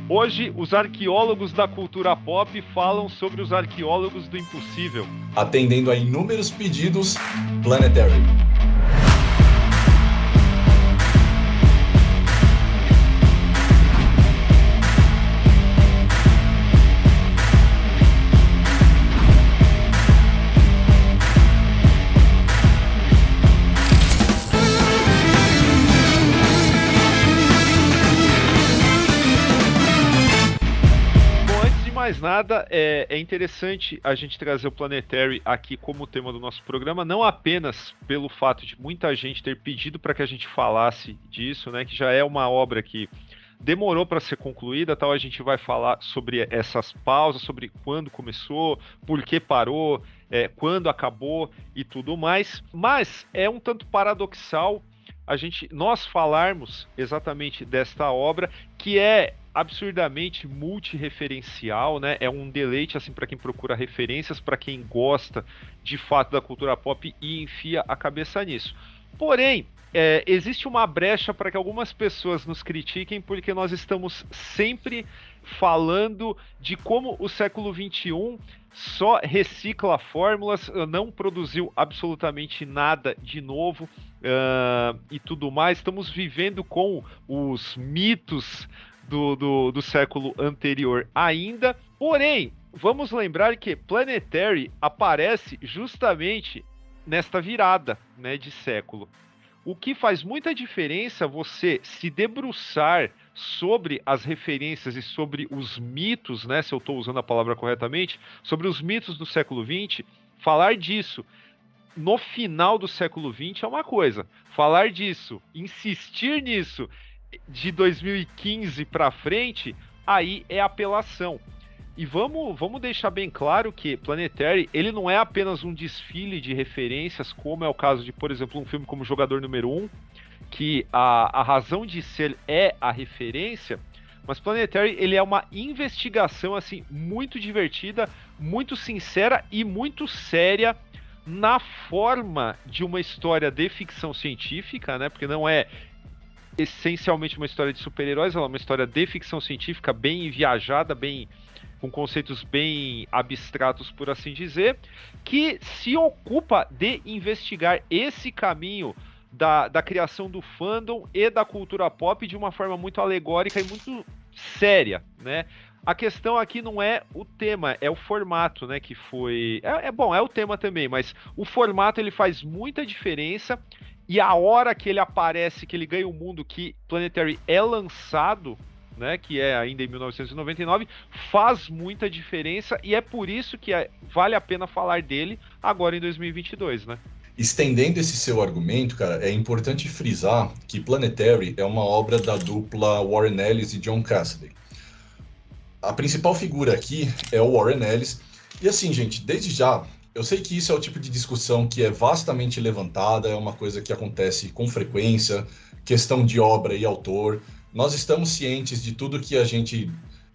Hoje, os arqueólogos da cultura pop falam sobre os arqueólogos do impossível. Atendendo a inúmeros pedidos, Planetary. Mais nada, é interessante a gente trazer o Planetary aqui como tema do nosso programa, não apenas pelo fato de muita gente ter pedido para que a gente falasse disso, né, que já é uma obra que demorou para ser concluída, tal. A gente vai falar sobre essas pausas, sobre quando começou, por que parou, quando acabou e tudo mais, mas é um tanto paradoxal nós falarmos exatamente desta obra, que é absurdamente multireferencial, né? É um deleite assim para quem procura referências, para quem gosta de fato da cultura pop e enfia a cabeça nisso. Porém, existe uma brecha para que algumas pessoas nos critiquem, porque nós estamos sempre falando de como o século XXI só recicla fórmulas, não produziu absolutamente nada de novo e tudo mais. Estamos vivendo com os mitos do século anterior ainda. Porém, vamos lembrar que Planetary aparece justamente nesta virada, né, de século. O que faz muita diferença você se debruçar sobre as referências e sobre os mitos, né, se eu estou usando a palavra corretamente, sobre os mitos do século XX, falar disso no final do século XX é uma coisa. Falar disso, insistir nisso de 2015 para frente, aí é apelação. E vamos deixar bem claro que Planetary, ele não é apenas um desfile de referências, como é o caso de, por exemplo, um filme como Jogador Número 1, que a razão de ser é a referência, mas Planetary, ele é uma investigação assim muito divertida, muito sincera e muito séria na forma de uma história de ficção científica, né? Porque não é essencialmente uma história de super-heróis, ela é uma história de ficção científica bem viajada, bem com conceitos bem abstratos, por assim dizer, que se ocupa de investigar esse caminho da criação do fandom e da cultura pop de uma forma muito alegórica e muito séria, né? A questão aqui não é o tema, é o formato, né, que foi... Bom, é o tema também, mas o formato ele faz muita diferença e a hora que ele aparece, que ele ganha o mundo, que Planetary é lançado, né, que é ainda em 1999, faz muita diferença e é por isso que vale a pena falar dele agora em 2022, né? Estendendo esse seu argumento, cara, é importante frisar que Planetary é uma obra da dupla Warren Ellis e John Cassaday. A principal figura aqui é o Warren Ellis. E assim, gente, desde já, eu sei que isso é o tipo de discussão que é vastamente levantada, é uma coisa que acontece com frequência, questão de obra e autor. Nós estamos cientes de tudo que a gente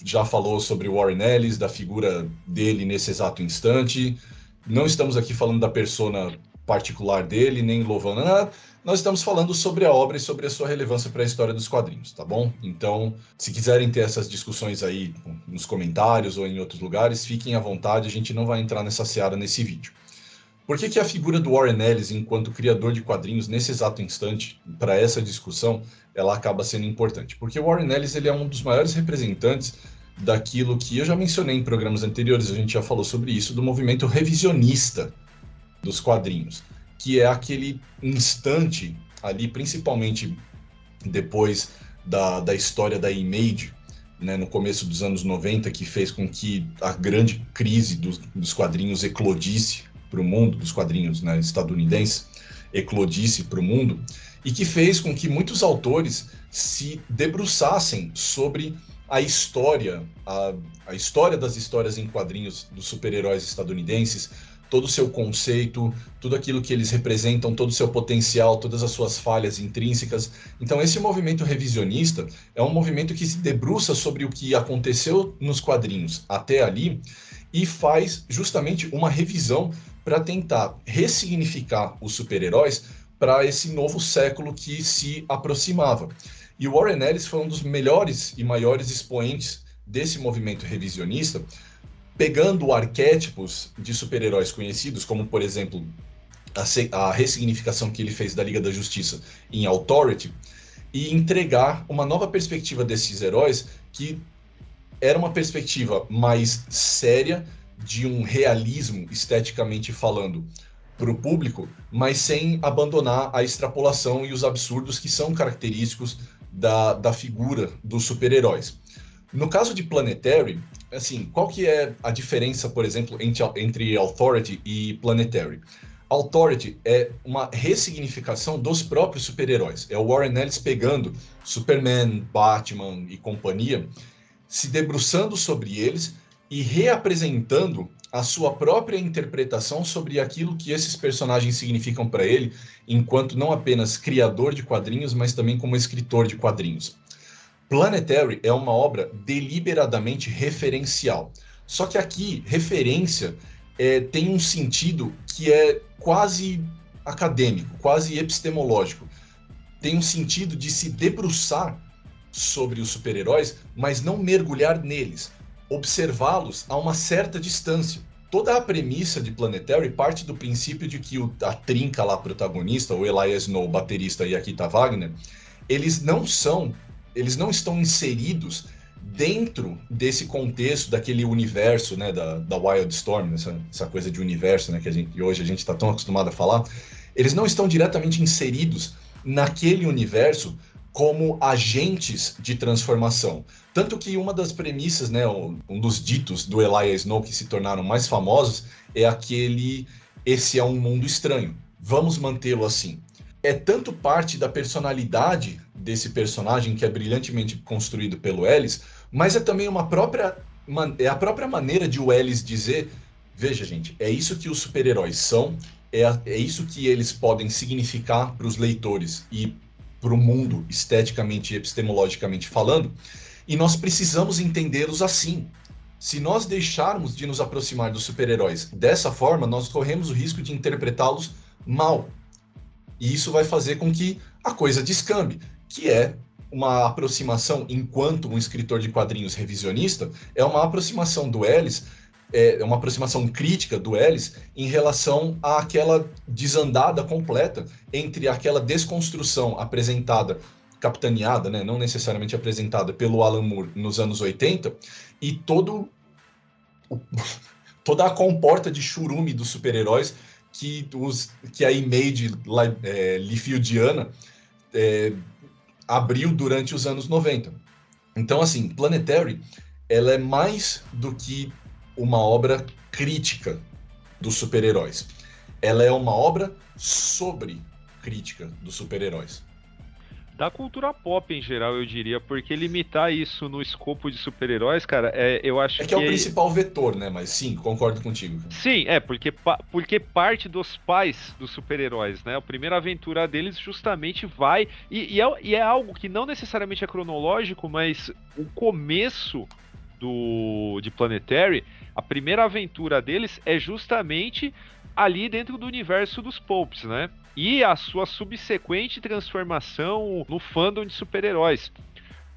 já falou sobre o Warren Ellis, da figura dele nesse exato instante. Não estamos aqui falando da persona particular dele, nem louvando nada. Nós estamos falando sobre a obra e sobre a sua relevância para a história dos quadrinhos, tá bom? Então, se quiserem ter essas discussões aí nos comentários ou em outros lugares, fiquem à vontade, a gente não vai entrar nessa seara nesse vídeo. Por que a figura do Warren Ellis, enquanto criador de quadrinhos, nesse exato instante, para essa discussão, ela acaba sendo importante? Porque o Warren Ellis ele é um dos maiores representantes daquilo que eu já mencionei em programas anteriores, a gente já falou sobre isso, do movimento revisionista dos quadrinhos, que é aquele instante ali, principalmente depois da história da Image, né, no começo dos anos 90, que fez com que a grande crise dos quadrinhos eclodisse para o mundo, dos quadrinhos, né, estadunidenses, eclodisse para o mundo, e que fez com que muitos autores se debruçassem sobre a história, a história das histórias em quadrinhos dos super-heróis estadunidenses, todo o seu conceito, tudo aquilo que eles representam, todo o seu potencial, todas as suas falhas intrínsecas. Então esse movimento revisionista é um movimento que se debruça sobre o que aconteceu nos quadrinhos até ali e faz justamente uma revisão para tentar ressignificar os super-heróis para esse novo século que se aproximava. E o Warren Ellis foi um dos melhores e maiores expoentes desse movimento revisionista, pegando arquétipos de super-heróis conhecidos, como, por exemplo, a ressignificação que ele fez da Liga da Justiça em Authority, e entregar uma nova perspectiva desses heróis, que era uma perspectiva mais séria, de um realismo esteticamente falando para o público, mas sem abandonar a extrapolação e os absurdos que são característicos da figura dos super-heróis. No caso de Planetary, assim, qual que é a diferença, por exemplo, entre Authority e Planetary? Authority é uma ressignificação dos próprios super-heróis. É o Warren Ellis pegando Superman, Batman e companhia, se debruçando sobre eles e reapresentando a sua própria interpretação sobre aquilo que esses personagens significam para ele, enquanto não apenas criador de quadrinhos, mas também como escritor de quadrinhos. Planetary é uma obra deliberadamente referencial. Só que aqui, referência tem um sentido que é quase acadêmico, quase epistemológico. Tem um sentido de se debruçar sobre os super-heróis, mas não mergulhar neles, observá-los a uma certa distância. Toda a premissa de Planetary parte do princípio de que a trinca lá protagonista, o Elias Snow, baterista, e a Kita Wagner, eles não estão inseridos dentro desse contexto, daquele universo, né, da Wildstorm, essa coisa de universo, né, que hoje a gente está tão acostumado a falar. Eles não estão diretamente inseridos naquele universo como agentes de transformação. Tanto que uma das premissas, né, um dos ditos do Elias Snow que se tornaram mais famosos é aquele: esse é um mundo estranho, vamos mantê-lo assim. É tanto parte da personalidade desse personagem, que é brilhantemente construído pelo Ellis, mas é também a própria maneira de o Ellis dizer: veja, gente, é isso que os super-heróis são, é isso que eles podem significar para os leitores e para o mundo, esteticamente e epistemologicamente falando, e nós precisamos entendê-los assim. Se nós deixarmos de nos aproximar dos super-heróis dessa forma, nós corremos o risco de interpretá-los mal. E isso vai fazer com que a coisa descambe, que é uma aproximação, enquanto um escritor de quadrinhos revisionista, é uma aproximação do Ellis, é uma aproximação crítica do Ellis em relação àquela desandada completa entre aquela desconstrução apresentada, capitaneada, né, não necessariamente apresentada pelo Alan Moore nos anos 80, e toda a comporta de churume dos super-heróis que a Image Liefeld-iana abriu durante os anos 90. Então, assim, Planetary, ela é mais do que uma obra crítica dos super-heróis. Ela é uma obra sobre crítica dos super-heróis. Da cultura pop em geral, eu diria, porque limitar isso no escopo de super-heróis, cara, eu acho que... É o principal vetor, né? Mas sim, concordo contigo. Sim, porque parte dos pais dos super-heróis, né? A primeira aventura deles justamente vai... E é algo que não necessariamente é cronológico, mas o começo de Planetary, a primeira aventura deles é justamente ali dentro do universo dos Pulps, né? E a sua subsequente transformação no fandom de super-heróis.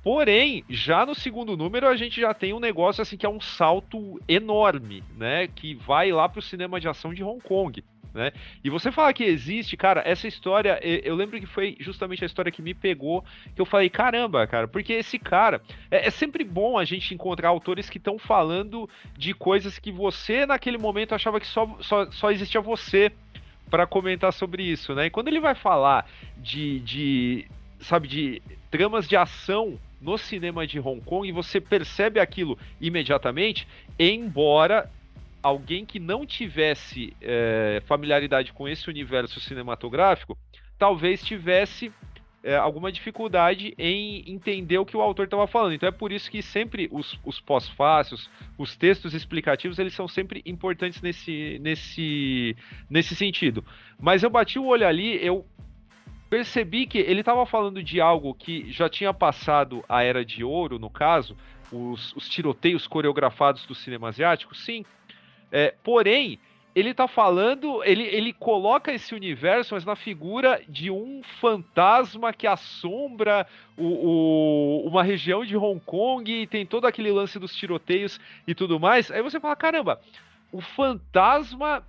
Porém, já no segundo número a gente já tem um negócio assim que é um salto enorme, né? Que vai lá pro cinema de ação de Hong Kong, né? E você fala que existe, cara, essa história, eu lembro que foi justamente a história que me pegou, que eu falei, caramba, cara, porque esse cara, é sempre bom a gente encontrar autores que estão falando de coisas que você naquele momento achava que só existia você para comentar sobre isso, né? E quando ele vai falar de tramas de ação no cinema de Hong Kong, e você percebe aquilo imediatamente, embora alguém que não tivesse familiaridade com esse universo cinematográfico, talvez tivesse alguma dificuldade em entender o que o autor estava falando. Então é por isso que sempre os pós-fácios, os textos explicativos, eles são sempre importantes nesse sentido. Mas eu bati o olho ali, eu percebi que ele estava falando de algo que já tinha passado a Era de Ouro, no caso, os tiroteios coreografados do cinema asiático, sim. Porém, ele tá falando, ele coloca esse universo, mas na figura de um fantasma que assombra uma região de Hong Kong e tem todo aquele lance dos tiroteios e tudo mais. Aí você fala, caramba, o fantasma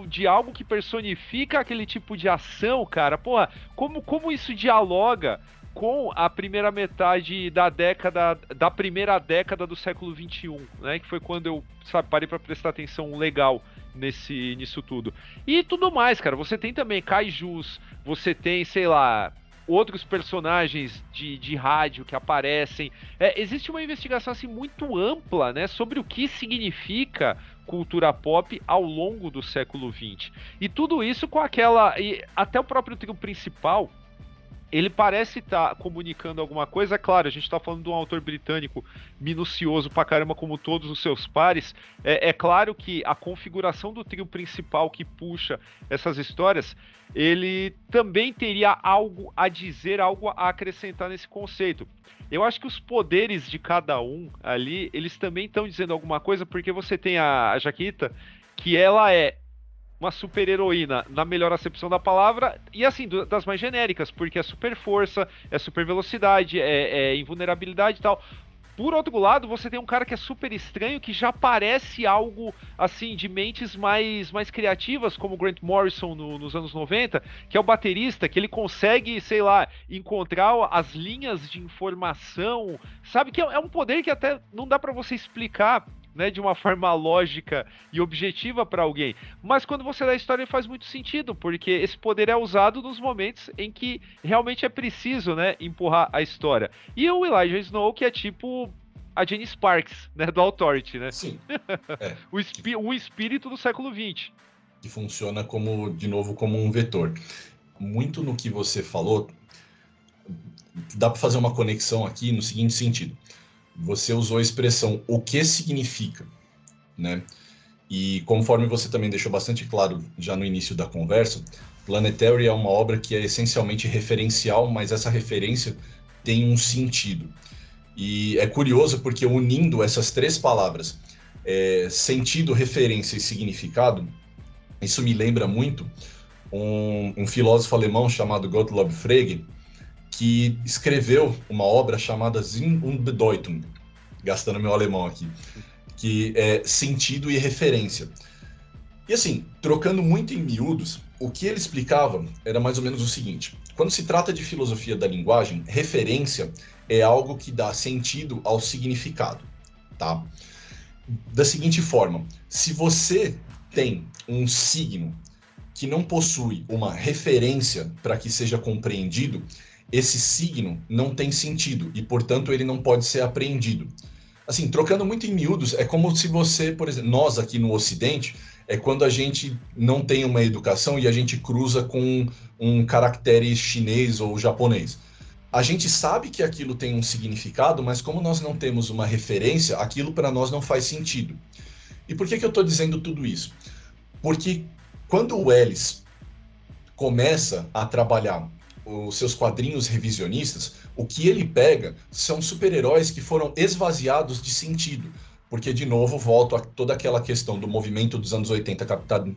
de algo que personifica aquele tipo de ação, cara, porra, como isso dialoga com a primeira metade da primeira década do século XXI, né? Que foi quando eu, sabe, parei para prestar atenção legal nisso tudo. E tudo mais, cara. Você tem também kaijus, você tem, sei lá, outros personagens de rádio que aparecem. Existe uma investigação assim muito ampla, né, sobre o que significa cultura pop ao longo do século XX. E tudo isso com e até o próprio trio principal. Ele parece estar comunicando alguma coisa, claro, a gente está falando de um autor britânico minucioso pra caramba, como todos os seus pares. É claro que a configuração do trio principal que puxa essas histórias, ele também teria algo a dizer, algo a acrescentar nesse conceito. Eu acho que os poderes de cada um ali, eles também estão dizendo alguma coisa, porque você tem a Jaquita, que ela é uma super heroína na melhor acepção da palavra, e assim, das mais genéricas, porque é super força, é super velocidade, é invulnerabilidade e tal. Por outro lado, você tem um cara que é super estranho, que já parece algo, assim, de mentes mais criativas, como o Grant Morrison nos anos 90, que é o baterista, que ele consegue, sei lá, encontrar as linhas de informação, sabe? Que é um poder que até não dá pra você explicar, né, de uma forma lógica e objetiva para alguém. Mas quando você dá a história faz muito sentido, porque esse poder é usado nos momentos em que realmente é preciso, né, empurrar a história. E o Elijah Snow, que é tipo a Jane Sparks, né, do Authority, né? Sim. Um espírito do século XX. Que funciona de novo, como um vetor. Muito no que você falou, dá para fazer uma conexão aqui no seguinte sentido. Você usou a expressão o que significa, né? E conforme você também deixou bastante claro já no início da conversa, Planetary é uma obra que é essencialmente referencial, mas essa referência tem um sentido. E é curioso porque unindo essas três palavras, sentido, referência e significado, isso me lembra muito um filósofo alemão chamado Gottlob Frege, que escreveu uma obra chamada Sinn und Bedeutung, gastando meu alemão aqui, que é sentido e referência. E assim, trocando muito em miúdos, o que ele explicava era mais ou menos o seguinte: quando se trata de filosofia da linguagem, referência é algo que dá sentido ao significado, tá? Da seguinte forma, se você tem um signo que não possui uma referência para que seja compreendido, esse signo não tem sentido e, portanto, ele não pode ser apreendido. Assim, trocando muito em miúdos, é como se você, por exemplo, nós aqui no Ocidente, é quando a gente não tem uma educação e a gente cruza com um caractere chinês ou japonês. A gente sabe que aquilo tem um significado, mas como nós não temos uma referência, aquilo para nós não faz sentido. E por que eu estou dizendo tudo isso? Porque quando o Ellis começa a trabalhar os seus quadrinhos revisionistas, o que ele pega são super-heróis que foram esvaziados de sentido. Porque, de novo, volto a toda aquela questão do movimento dos anos 80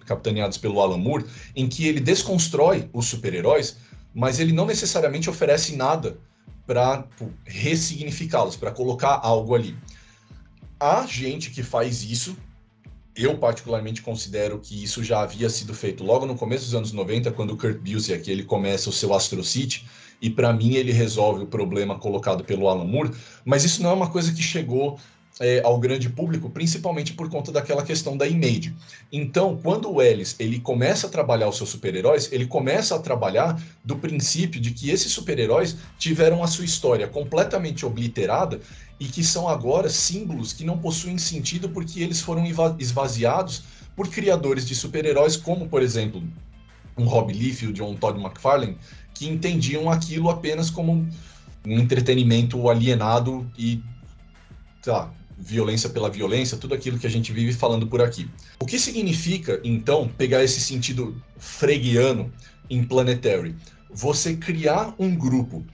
capitaneados pelo Alan Moore, em que ele desconstrói os super-heróis, mas ele não necessariamente oferece nada para ressignificá-los, para colocar algo ali. Há gente que faz isso. Eu particularmente considero que isso já havia sido feito logo no começo dos anos 90, quando o Kurt Busiek ele começa o seu Astro City, e para mim ele resolve o problema colocado pelo Alan Moore, mas isso não é uma coisa que chegou ao grande público, principalmente por conta daquela questão da Image. Então, quando o Ellis ele começa a trabalhar os seus super-heróis, ele começa a trabalhar do princípio de que esses super-heróis tiveram a sua história completamente obliterada e que são agora símbolos que não possuem sentido porque eles foram esvaziados por criadores de super-heróis como, por exemplo, um Rob Liefeld ou um Todd McFarlane, que entendiam aquilo apenas como um entretenimento alienado e, sei lá, violência pela violência, tudo aquilo que a gente vive falando por aqui. O que significa, então, pegar esse sentido freguiano em Planetary? Você criar um grupo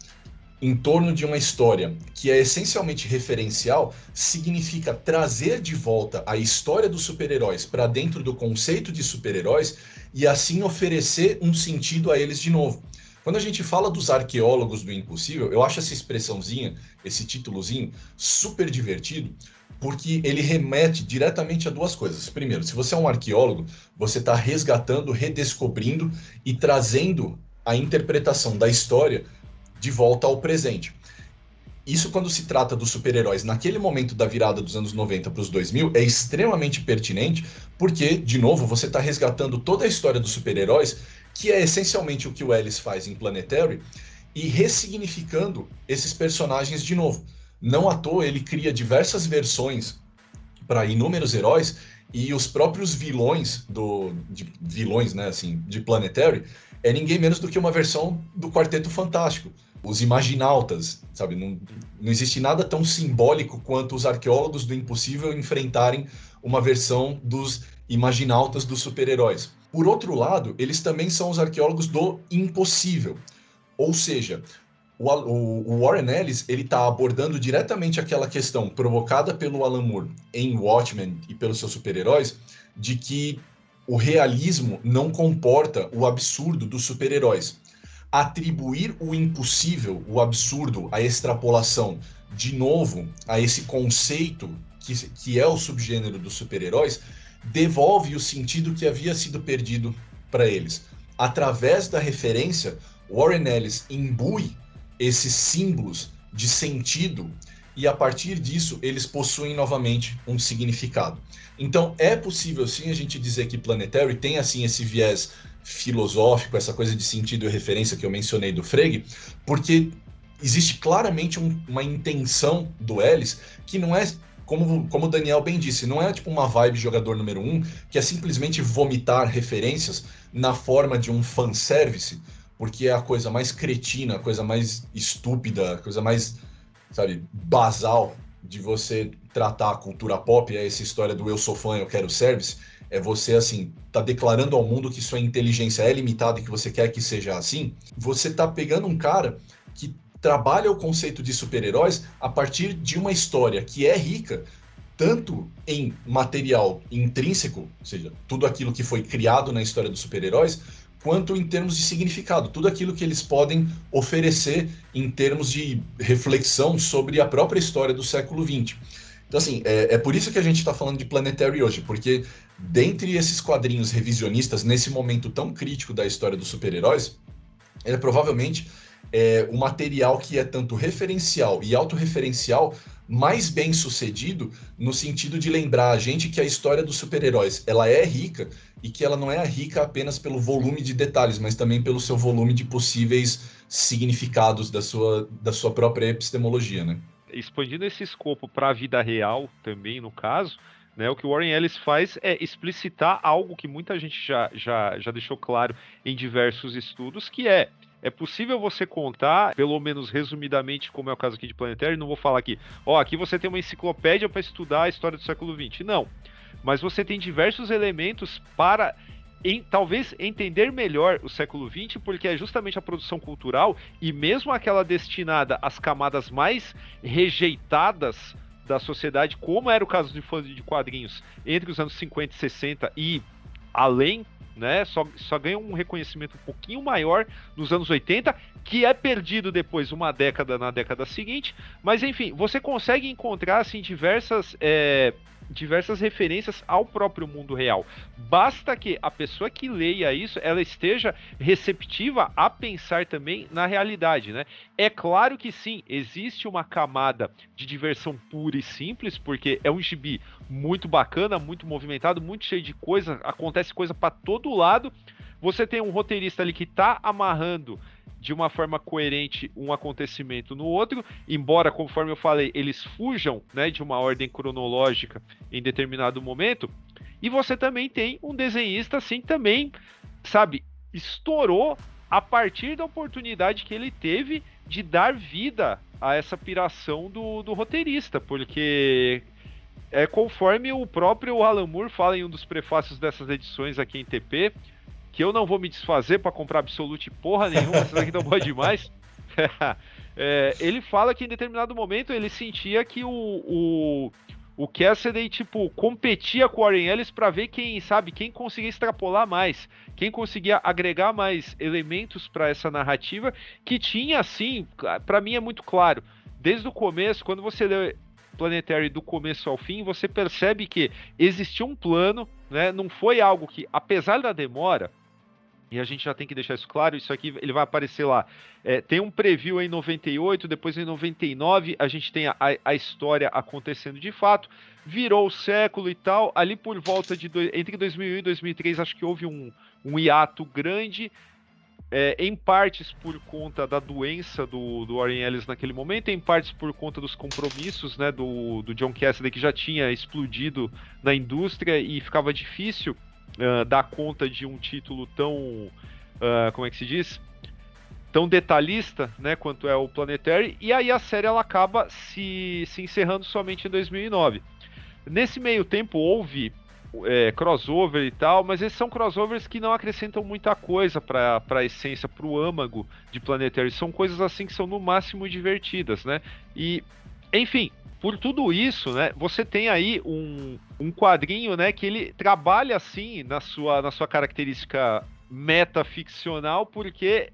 em torno de uma história que é essencialmente referencial, significa trazer de volta a história dos super-heróis para dentro do conceito de super-heróis e assim oferecer um sentido a eles de novo. Quando a gente fala dos arqueólogos do impossível, eu acho essa expressãozinha, esse títulozinho, super divertido, porque ele remete diretamente a duas coisas. Primeiro, se você é um arqueólogo, você está resgatando, redescobrindo e trazendo a interpretação da história de volta ao presente. Isso, quando se trata dos super-heróis naquele momento da virada dos anos 90 para os 2000, é extremamente pertinente, porque, de novo, você está resgatando toda a história dos super-heróis, que é essencialmente o que o Ellis faz em Planetary, e ressignificando esses personagens de novo. Não à toa ele cria diversas versões para inúmeros heróis, e os próprios vilões, né, assim, de Planetary é ninguém menos do que uma versão do Quarteto Fantástico. Os Imaginautas, sabe? Não existe nada tão simbólico quanto os arqueólogos do impossível enfrentarem uma versão dos Imaginautas dos super-heróis. Por outro lado, eles também são os arqueólogos do impossível. Ou seja, o Warren Ellis ele está abordando diretamente aquela questão provocada pelo Alan Moore em Watchmen e pelos seus super-heróis, de que o realismo não comporta o absurdo dos super-heróis. Atribuir o impossível, o absurdo, a extrapolação, de novo, a esse conceito que é o subgênero dos super-heróis, devolve o sentido que havia sido perdido para eles. Através da referência, Warren Ellis imbui esses símbolos de sentido e a partir disso eles possuem novamente um significado. Então é possível sim a gente dizer que Planetary tem assim esse viés filosófico, essa coisa de sentido e referência que eu mencionei do Frege, porque existe claramente uma intenção do Ellis que não é, como o Daniel bem disse, não é tipo uma vibe jogador número 1, que é simplesmente vomitar referências na forma de um fanservice, porque é a coisa mais cretina, a coisa mais estúpida, a coisa mais, sabe, basal de você tratar a cultura pop, é essa história do eu sou fã, eu quero service, é você, assim, tá declarando ao mundo que sua inteligência é limitada e que você quer que seja assim. Você tá pegando um cara que trabalha o conceito de super-heróis a partir de uma história que é rica, tanto em material intrínseco, ou seja, tudo aquilo que foi criado na história dos super-heróis, quanto em termos de significado, tudo aquilo que eles podem oferecer em termos de reflexão sobre a própria história do século XX. Então, assim, é por isso que a gente está falando de Planetary hoje, porque dentre esses quadrinhos revisionistas, nesse momento tão crítico da história dos super-heróis, ele é provavelmente o material que é tanto referencial e autorreferencial mais bem sucedido no sentido de lembrar a gente que a história dos super-heróis ela é rica e que ela não é rica apenas pelo volume de detalhes, mas também pelo seu volume de possíveis significados da sua própria epistemologia, né? Expandindo esse escopo para a vida real também, no caso, né, o que o Warren Ellis faz é explicitar algo que muita gente já deixou claro em diversos estudos, que é possível você contar, pelo menos resumidamente, como é o caso aqui de Planetary, não vou falar aqui, aqui você tem uma enciclopédia para estudar a história do século XX. Não, mas você tem diversos elementos para talvez entender melhor o século XX, porque é justamente a produção cultural, e mesmo aquela destinada às camadas mais rejeitadas da sociedade, como era o caso de fãs de quadrinhos entre os anos 50 e 60 e além, né, só ganha um reconhecimento um pouquinho maior nos anos 80, que é perdido depois uma década na década seguinte, mas enfim, você consegue encontrar assim diversas referências ao próprio mundo real. Basta que a pessoa que leia isso, ela esteja receptiva a pensar também na realidade, né? É claro que sim, existe uma camada de diversão pura e simples, porque é um gibi muito bacana, muito movimentado, muito cheio de coisa, acontece coisa para todo lado. Você tem um roteirista ali que está amarrando de uma forma coerente um acontecimento no outro, embora, conforme eu falei, eles fujam, né, de uma ordem cronológica em determinado momento, e você também tem um desenhista assim também, sabe, estourou a partir da oportunidade que ele teve de dar vida a essa piração do roteirista, porque conforme o próprio Alan Moore fala em um dos prefácios dessas edições aqui em TP, que eu não vou me desfazer para comprar Absolute porra nenhuma, essas aqui estão boas demais. Ele fala que em determinado momento ele sentia que o Cassidy, tipo, competia com o Warren Ellis para ver quem, sabe, quem conseguia extrapolar mais, quem conseguia agregar mais elementos para essa narrativa, que tinha, assim, para mim é muito claro, desde o começo, quando você lê Planetary do começo ao fim, você percebe que existia um plano, né? Não foi algo que, apesar da demora, e a gente já tem que deixar isso claro, isso aqui ele vai aparecer lá. Tem um preview em 98, depois em 99 a gente tem a história acontecendo de fato, virou o século e tal, ali por volta de entre 2001 e 2003 acho que houve um hiato grande, em partes por conta da doença do Warren Ellis naquele momento, em partes por conta dos compromissos, né, do John Cassidy, que já tinha explodido na indústria e ficava difícil dar conta de um título tão, como é que se diz? Tão detalhista, né, quanto é o Planetary, e aí a série ela acaba se encerrando somente em 2009. Nesse meio tempo houve crossover e tal, mas esses são crossovers que não acrescentam muita coisa para a essência, para o âmago de Planetary. São coisas assim que são no máximo divertidas, né? E, enfim, por tudo isso, né, você tem aí um quadrinho, né, que ele trabalha assim na sua característica metaficcional, porque,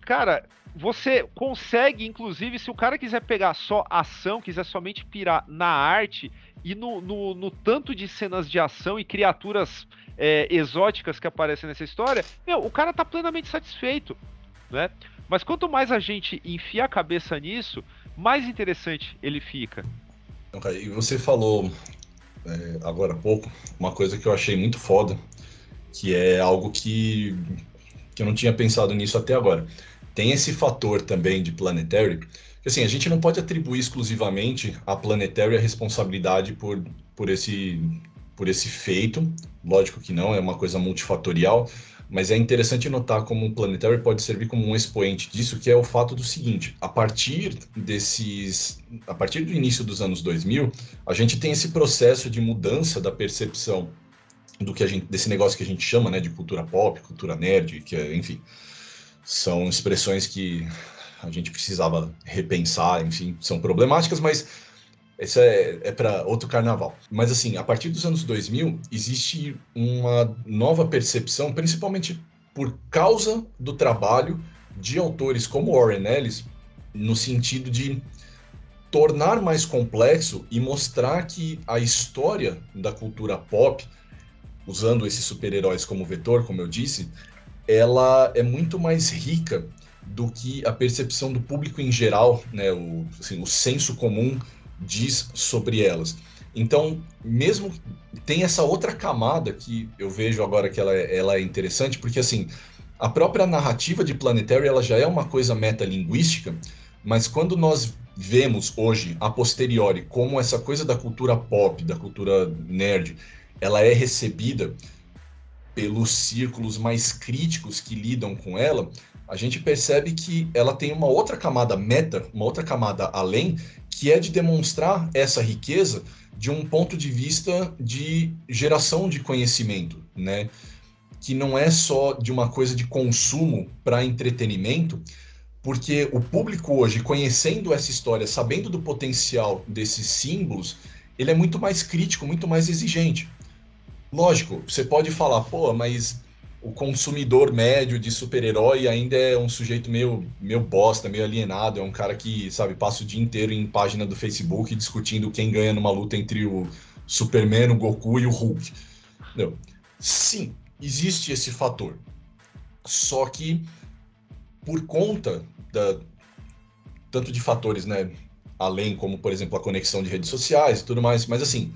cara, você consegue, inclusive, se o cara quiser pegar só ação, quiser somente pirar na arte e no tanto de cenas de ação e criaturas exóticas que aparecem nessa história, o cara tá plenamente satisfeito, né? Mas quanto mais a gente enfia a cabeça nisso, mais interessante ele fica. Okay, e você falou agora há pouco uma coisa que eu achei muito foda, que é algo que eu não tinha pensado nisso até agora. Tem esse fator também de Planetary, que assim, a gente não pode atribuir exclusivamente a Planetary a responsabilidade por esse feito, lógico que não, é uma coisa multifatorial, mas é interessante notar como o Planetary pode servir como um expoente disso, que é o fato do seguinte: a partir do início dos anos 2000, a gente tem esse processo de mudança da percepção desse negócio que a gente chama, né, de cultura pop, cultura nerd, que é, enfim, são expressões que a gente precisava repensar, enfim, são problemáticas, mas isso é para outro carnaval. Mas assim, a partir dos anos 2000, existe uma nova percepção, principalmente por causa do trabalho de autores como Warren Ellis, no sentido de tornar mais complexo e mostrar que a história da cultura pop, usando esses super-heróis como vetor, como eu disse, ela é muito mais rica do que a percepção do público em geral, né, o senso comum diz sobre elas. Então, mesmo tem essa outra camada que eu vejo agora que ela é interessante, porque assim, a própria narrativa de Planetary ela já é uma coisa metalinguística, mas quando nós vemos hoje, a posteriori, como essa coisa da cultura pop, da cultura nerd, ela é recebida pelos círculos mais críticos que lidam com ela, a gente percebe que ela tem uma outra camada meta, uma outra camada além, que é de demonstrar essa riqueza de um ponto de vista de geração de conhecimento, né? Que não é só de uma coisa de consumo para entretenimento, porque o público hoje, conhecendo essa história, sabendo do potencial desses símbolos, ele é muito mais crítico, muito mais exigente. Lógico, você pode falar, pô, mas o consumidor médio de super-herói ainda é um sujeito meio bosta, meio alienado, é um cara que, sabe, passa o dia inteiro em página do Facebook discutindo quem ganha numa luta entre o Superman, o Goku e o Hulk. Entendeu? Sim, existe esse fator. Só que, por conta tanto de fatores, né, além como, por exemplo, a conexão de redes sociais e tudo mais, mas assim,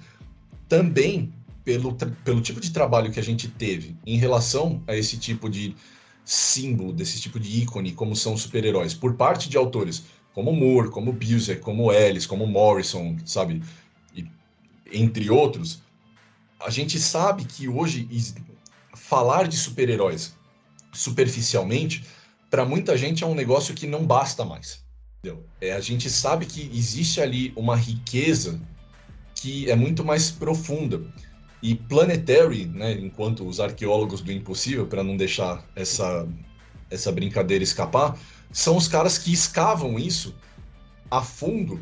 também pelo tipo de trabalho que a gente teve em relação a esse tipo de símbolo, desse tipo de ícone, como são super-heróis, por parte de autores como Moore, como Busiek, como Ellis, como Morrison, sabe, e, entre outros, a gente sabe que hoje falar de super-heróis superficialmente, para muita gente é um negócio que não basta mais. Entendeu? A gente sabe que existe ali uma riqueza que é muito mais profunda. E Planetary, né, enquanto os arqueólogos do impossível, para não deixar essa brincadeira escapar, são os caras que escavam isso a fundo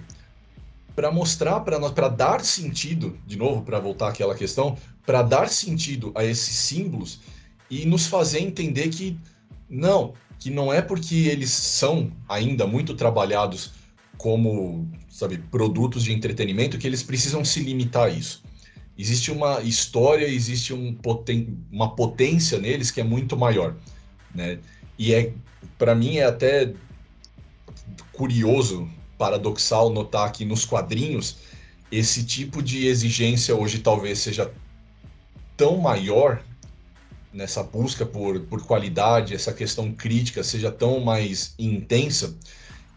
para mostrar para nós, para dar sentido, de novo, para voltar àquela questão, para dar sentido a esses símbolos e nos fazer entender que não é porque eles são ainda muito trabalhados como, sabe, produtos de entretenimento que eles precisam se limitar a isso. Existe uma história, existe uma potência neles que é muito maior, né? E para mim é até curioso, paradoxal notar que nos quadrinhos esse tipo de exigência hoje talvez seja tão maior nessa busca por qualidade, essa questão crítica seja tão mais intensa,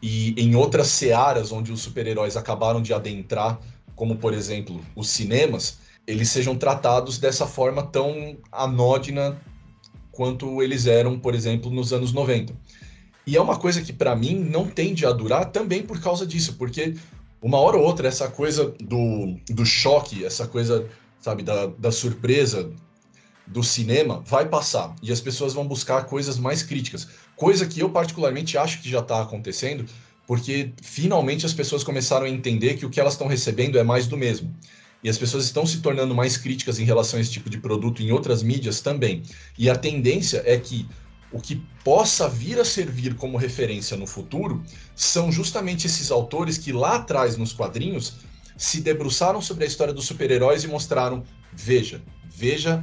e em outras searas onde os super-heróis acabaram de adentrar, como por exemplo os cinemas, eles sejam tratados dessa forma tão anódina quanto eles eram, por exemplo, nos anos 90. E é uma coisa que para mim não tende a durar também por causa disso, porque uma hora ou outra essa coisa do choque, essa coisa, sabe, da surpresa do cinema vai passar e as pessoas vão buscar coisas mais críticas, coisa que eu particularmente acho que já está acontecendo, porque finalmente as pessoas começaram a entender que o que elas estão recebendo é mais do mesmo. E as pessoas estão se tornando mais críticas em relação a esse tipo de produto em outras mídias também. E a tendência é que o que possa vir a servir como referência no futuro são justamente esses autores que lá atrás nos quadrinhos se debruçaram sobre a história dos super-heróis e mostraram, veja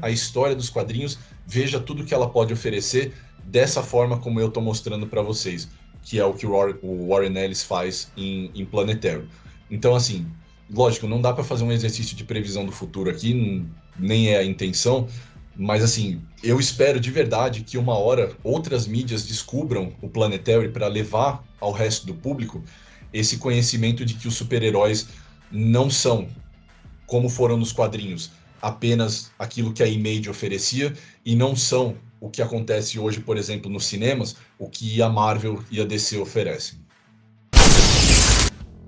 a história dos quadrinhos, veja tudo que ela pode oferecer dessa forma como eu estou mostrando para vocês, que é o que o Warren Ellis faz em Planetary. Então, assim, lógico, não dá para fazer um exercício de previsão do futuro aqui, nem é a intenção, mas assim, eu espero de verdade que uma hora outras mídias descubram o Planetary para levar ao resto do público esse conhecimento de que os super-heróis não são, como foram nos quadrinhos, apenas aquilo que a Image oferecia, e não são o que acontece hoje, por exemplo, nos cinemas, o que a Marvel e a DC oferecem.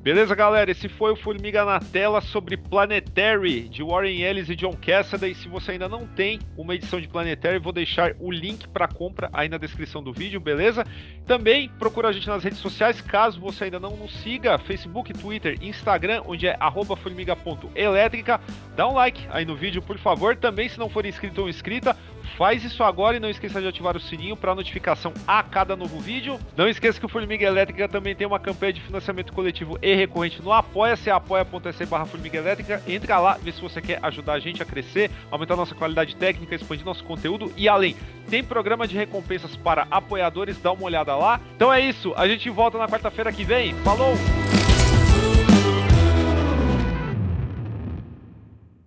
Beleza, galera? Esse foi o Formiga na Tela sobre Planetary, de Warren Ellis e John Cassaday. Se você ainda não tem uma edição de Planetary, vou deixar o link para compra aí na descrição do vídeo, beleza? Também procura a gente nas redes sociais, caso você ainda não nos siga, Facebook, Twitter, Instagram, onde é @formiga.elétrica. Dá um like aí no vídeo, por favor. Também, se não for inscrito ou inscrita, faz isso agora e não esqueça de ativar o sininho para notificação a cada novo vídeo. Não esqueça que o Formiga Elétrica também tem uma campanha de financiamento coletivo e recorrente no Apoia-se, apoia.se/Formiga Elétrica. Entra lá, vê se você quer ajudar a gente a crescer, aumentar nossa qualidade técnica, expandir nosso conteúdo e além. Tem programa de recompensas para apoiadores, dá uma olhada lá. Então é isso, a gente volta na quarta-feira que vem. Falou!